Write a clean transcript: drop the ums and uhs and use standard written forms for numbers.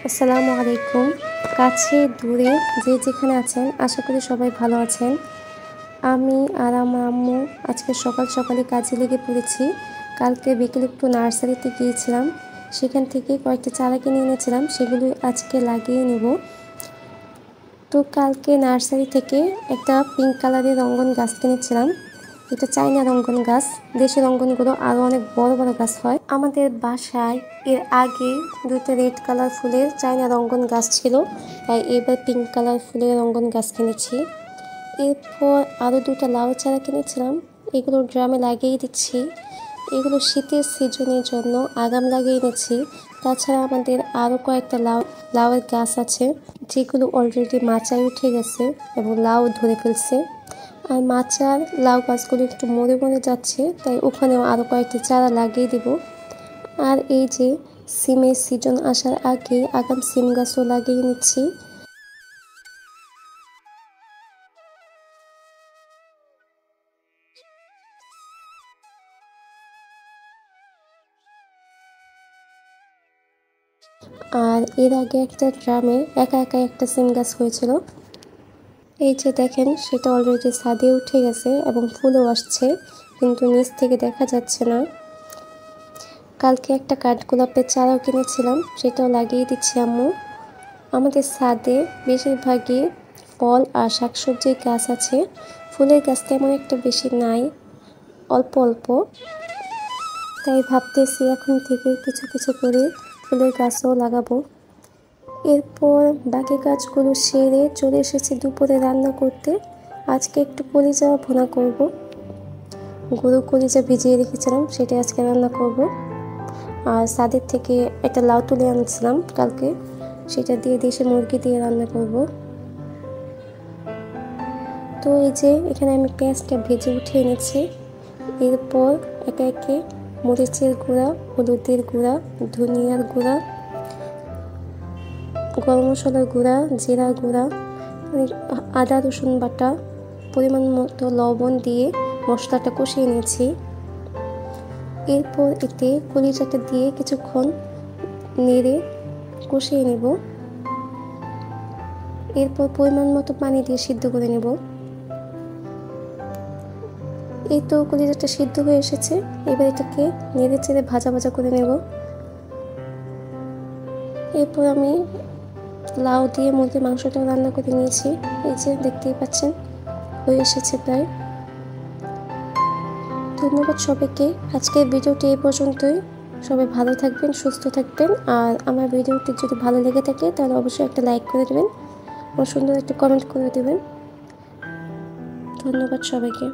আসসালামু আলাইকুম। কাছে দূরে যে যেখানে আছেন আশা করি সবাই ভালো আছেন। আমি আর আমার আম্মু আজকে সকাল সকালে কাজে লেগে পড়েছি। কালকে বিকেলে একটু নার্সারিতে গিয়েছিলাম, সেখান থেকে কয়েকটা চারা কিনে এনেছিলাম, সেগুলো আজকে লাগিয়ে নেব। তো কালকে নার্সারি থেকে একটা পিঙ্ক কালারের রঙ্গন গাছ কিনেছিলাম। এটা চায়না রঙ্গন গাছ। দেশি রঙ্গনগুলো আরও অনেক বড় বড় গাছ হয়। আমাদের বাসায় এর আগে দুটো রেড কালার ফুলের চায়না রঙ্গন গাছ ছিল, তাই এবার পিঙ্ক কালার ফুলের রঙ্গন গাছ কিনেছি। এরপর আরও দুটো লাউ চারা কিনেছিলাম, এগুলো ড্রামে লাগিয়ে দিচ্ছি। এগুলো শীতের সিজনের জন্য আগাম লাগিয়ে এনেছি। তাছাড়া আমাদের আরও কয়েকটা লাউয়ের গাছ আছে, যেগুলো অলরেডি মাচায় উঠে গেছে এবং লাউ ধরে ফেলছে। আর মাচার লাউ গাছগুলো একটু মরে মরে যাচ্ছে, তাই ওখানেও আরও কয়েকটি চারা লাগিয়ে দেব। আর এই যে সিমের সিজন আসার আগে আগাম সিম গাছও লাগিয়ে নিচ্ছি। আর এর আগে একটা ড্রামে একা একা একটা সিম গাছ হয়েছিল, এই যে দেখেন সেটা অলরেডি ছাদে উঠে গেছে এবং ফুলও আসছে, কিন্তু নিচ থেকে দেখা যাচ্ছে না। কালকে একটা কাঠগোলাপের চারাও কিনেছিলাম, সেটাও লাগিয়ে দিচ্ছি আম্মু। আমাদের ছাদে বেশিরভাগই ফল আর শাকসবজির গাছ আছে, ফুলের গাছ তেমন একটা বেশি নাই, অল্প অল্প। তাই ভাবতেছি এখন থেকে কিছু কিছু করে ফুলের গাছও লাগাবো। এরপর বাকি কাজগুলো সেরে চলে এসেছি দুপুরে রান্না করতে। আজকে একটু কলিজা ভুনা করব। গরু কলিজা ভিজিয়ে রেখেছিলাম, সেটা আজকে রান্না করব। আর ছাদের থেকে একটা লাউ তুলে আনছিলাম কালকে, সেটা দিয়ে দেশি মুরগি দিয়ে রান্না করব। তো এই যে এখানে আমি পেঁয়াজটা ভেজে উঠিয়ে নিচ্ছি। এরপর একে একে মরিচের গুঁড়া, হলুদের গুঁড়া, ধনিয়ার গুঁড়া, গরম মশলার গুঁড়া, জিরা গুঁড়া, আদা রসুন বাটা, পরিমাণ মতো লবণ দিয়ে মশলাটা কষিয়ে নিয়েছি। এরপর এতে কলিজাটা দিয়ে কিছুক্ষণ নেড়ে কষিয়ে নেব। এরপর পরিমাণ মতো পানি দিয়ে সিদ্ধ করে নেব। এই তো কলিজাটা সিদ্ধ হয়ে এসেছে, এবার এটাকে নেড়ে চেড়ে ভাজা ভাজা করে নেব। এরপর আমি লাউ দিয়ে মুরগির মাংসটাও রান্না করে নিয়েছি, এই যে দেখতেই পাচ্ছেন হয়ে এসেছে প্রায়। ধন্যবাদ সবাইকে। আজকের ভিডিওটি এই পর্যন্তই। সবাই ভালো থাকবেন, সুস্থ থাকবেন। আর আমার ভিডিওটি যদি ভালো লেগে থাকে তাহলে অবশ্যই একটা লাইক করে দেবেন ও সুন্দর একটা কমেন্ট করে দেবেন। ধন্যবাদ সবাইকে।